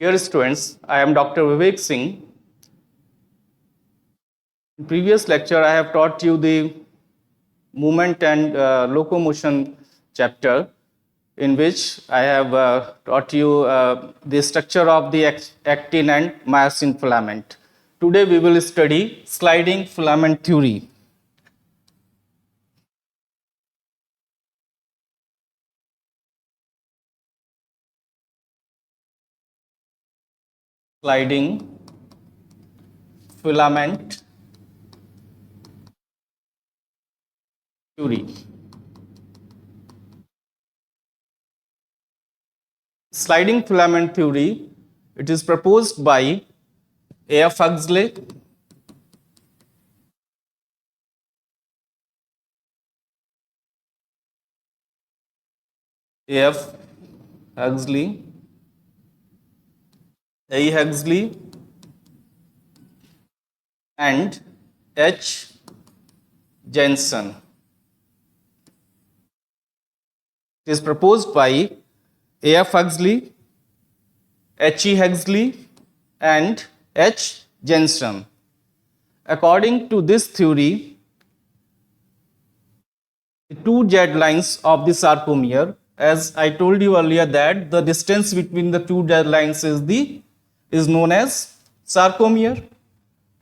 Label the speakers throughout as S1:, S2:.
S1: Dear students, I am Dr. Vivek Singh. In previous lecture, I have taught you the movement and locomotion chapter, in which I have taught you the structure of the actin and myosin filament. Today we will study sliding filament theory. Sliding filament theory. Sliding filament theory, it is proposed by A.F. Huxley, A.F. Huxley, A. Huxley, and H. Jensen. It is proposed by A.F. Huxley, H.E. Huxley, and H. Jensen. According to this theory, the two Z lines of the sarcomere, as I told you earlier that the distance between the two Z lines is known as sarcomere.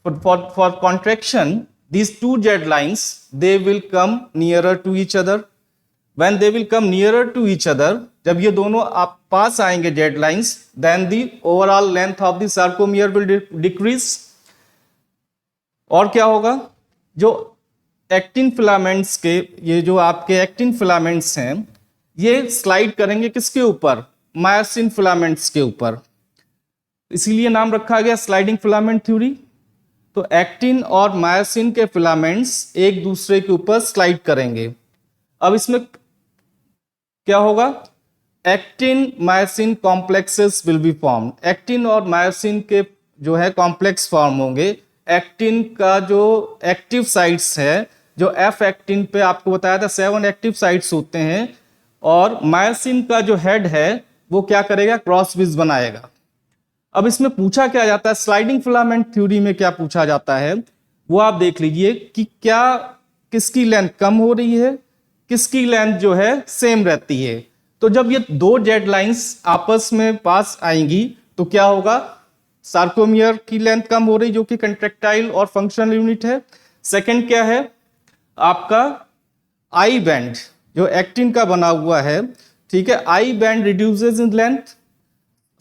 S1: For contraction, these two Z lines, they will come nearer to each other. When they will come nearer to each other, जब ये दोनों आप पास आएंगे Z lines, then the overall length of the sarcomere will decrease. और क्या होगा, जो actin filaments के, ये जो आपके एक्टिन फिलामेंट्स हैं, ये स्लाइड करेंगे किसके ऊपर? मायोसिन फिलामेंट्स के ऊपर. इसीलिए नाम रखा गया स्लाइडिंग फिलामेंट थ्योरी. तो एक्टिन और मायोसिन के फिलामेंट्स एक दूसरे के ऊपर स्लाइड करेंगे. अब इसमें क्या होगा? Actin myosin complexes will be form. Actin और मायोसिन के जो है कॉम्प्लेक्स फॉर्म होंगे. एक्टिन का जो एक्टिव साइट्स है, जो एफ एक्टिन पे आपको बताया था 7 एक्टिव साइट्स होते हैं, और मायोसिन का जो हेड है वो क्या करेगा? क्रॉस ब्रिज बनाएगा. अब इसमें पूछा क्या जाता है, स्लाइडिंग फिलामेंट थ्योरी में क्या पूछा जाता है वो आप देख लीजिए कि क्या किसकी लेंथ कम हो रही है, किसकी लेंथ जो है सेम रहती है. तो जब ये दो जेड लाइंस आपस में पास आएंगी तो क्या होगा? सार्कोमियर की लेंथ कम हो रही, जो कि कंट्रेक्टाइल और फंक्शनल यूनिट है. सेकंड क्या है? आपका आई बैंड जो एक्टिन का बना हुआ है, ठीक है, I band reduces in length.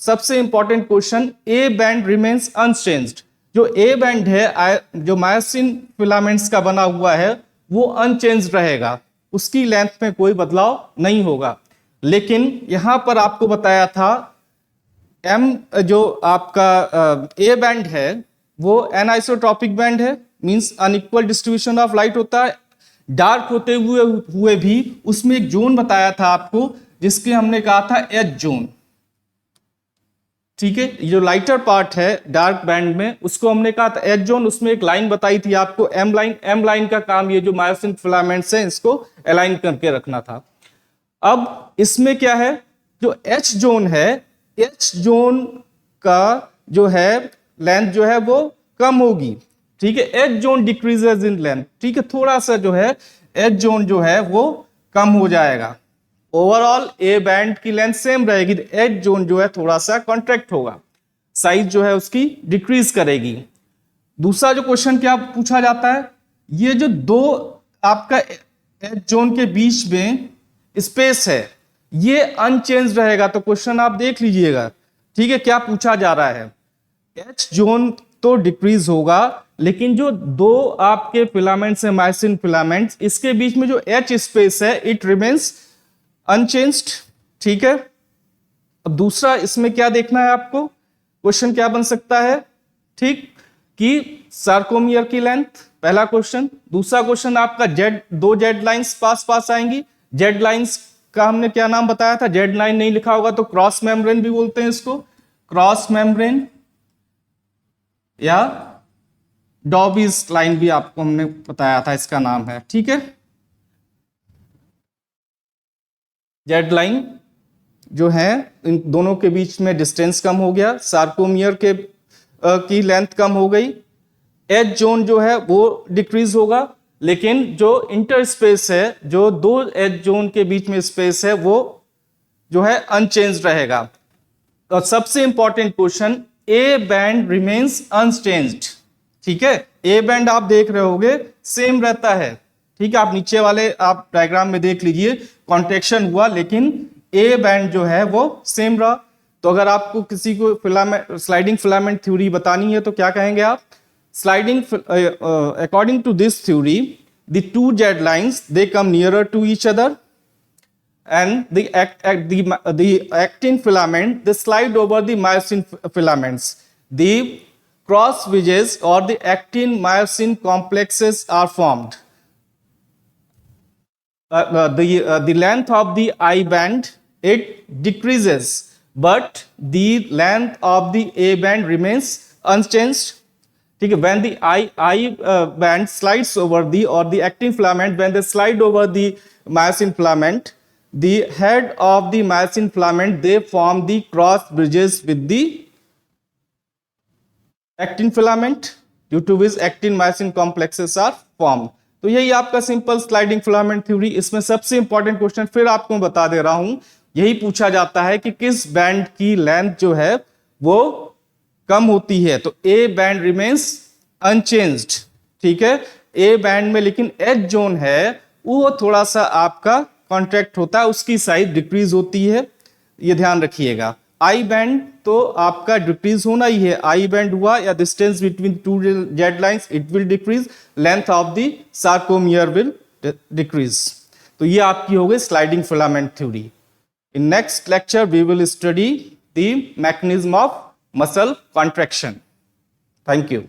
S1: सबसे important question, A band remains unchanged. जो ए बैंड है, जो मायोसिन फिलामेंट्स का बना हुआ है, वो अनचेंज्ड रहेगा, उसकी लेंथ में कोई बदलाव नहीं होगा. लेकिन यहां पर आपको बताया था एम, जो आपका ए बैंड है वो एनआइसोट्रॉपिक बैंड है, means unequal distribution of light होता है. डार्क होते हुए भी उसमें एक जोन बताया था आपको, जिसके हमने कहा था एच जोन. ठीक है, जो लाइटर पार्ट है डार्क बैंड में, उसको हमने कहा था एच जोन. उसमें एक लाइन बताई थी आपको, एम लाइन. एम लाइन का काम ये जो मायोसिन फिलामेंट्स हैं इसको अलाइन करके रखना था. अब इसमें क्या है, जो एच जोन है, एच जोन का जो है लेंथ जो है वो कम होगी. ठीक है, H zone decreases in length. ठीक है, थोड़ा सा जो है एच जोन जो है वो कम हो जाएगा. ओवरऑल ए बैंड की लेंथ सेम रहेगी, एच जोन जो है थोड़ा सा कॉन्ट्रैक्ट होगा, साइज जो है उसकी डिक्रीज करेगी. दूसरा जो क्वेश्चन क्या पूछा जाता है, ये जो दो आपका एच जोन के बीच में स्पेस है ये अनचेंज रहेगा. तो क्वेश्चन आप देख लीजिएगा. ठीक है, क्या पूछा जा रहा है? एच जोन तो डिक्रीज होगा, लेकिन जो दो आपके फिलामेंट्स है मायोसिन फिलामेंट्स, इसके बीच में जो एच स्पेस है इट रिमेन्स अनचेंज्ड. ठीक है. अब दूसरा इसमें क्या देखना है आपको, क्वेश्चन क्या बन सकता है, ठीक, कि सार्कोमियर की लेंथ, पहला क्वेश्चन. दूसरा क्वेश्चन आपका जेड, दो जेड लाइंस पास आएंगी. जेड लाइंस का हमने क्या नाम बताया था? जेड लाइन नहीं लिखा होगा तो क्रॉस मेम्ब्रेन भी बोलते हैं इसको, क्रॉस मेम्ब्रेन या डॉबीज लाइन भी आपको हमने बताया था, इसका नाम है. ठीक है, जेड लाइन जो है इन दोनों के बीच में डिस्टेंस कम हो गया, सार्कोमियर के की लेंथ कम हो गई, एज जोन जो है वो डिक्रीज होगा, लेकिन जो इंटर स्पेस है, जो दो एज जोन के बीच में स्पेस है, वो जो है अनचेंज रहेगा। और सबसे important question, A band remains unchanged. ठीक है, ए बैंड आप देख रहे होगे सेम रहता है। ठीक है, आप नीचे वाले आप डायग्राम में देख लीजिए, कॉन्ट्रैक्शन हुआ लेकिन ए बैंड जो है वो सेम रहा। तो अगर आपको किसी को फिलामेंट स्लाइडिंग फिलामेंट थ्योरी बतानी है तो क्या कहेंगे आप? Sliding according to this theory the two Z lines they come nearer to each other and the actin filament they slide over the myosin filaments. The cross bridges or the actin myosin complexes are formed. The length of the I band it decreases, but the length of the A band remains unchanged. ठीक है, when the I band slides over the or the actin filament, when they slide over the myosin filament, the head of the myosin filament they form the cross bridges with the actin filament, due to which actin myosin complexes are formed. तो यही आपका simple sliding filament theory. इसमें सबसे important question फिर आपको बता दे रहा हूं, यही पूछा जाता है कि किस बैंड की लेंथ जो है वो कम होती है। तो ए बैंड रिमेन्स अनचेंज्ड। ठीक है, ए बैंड में लेकिन एज जोन है वो थोड़ा सा आपका कॉन्ट्रैक्ट होता है, उसकी साइज डिक्रीज होती है, ये ध्यान रखिएगा। आई बैंड तो आपका डिक्रीज होना ही है, आई बैंड हुआ या distance between two Z lines it will decrease, length of the sarcomere will decrease. तो ये आपकी हो गई sliding filament theory. In next lecture we will study the mechanism of muscle contraction. Thank you.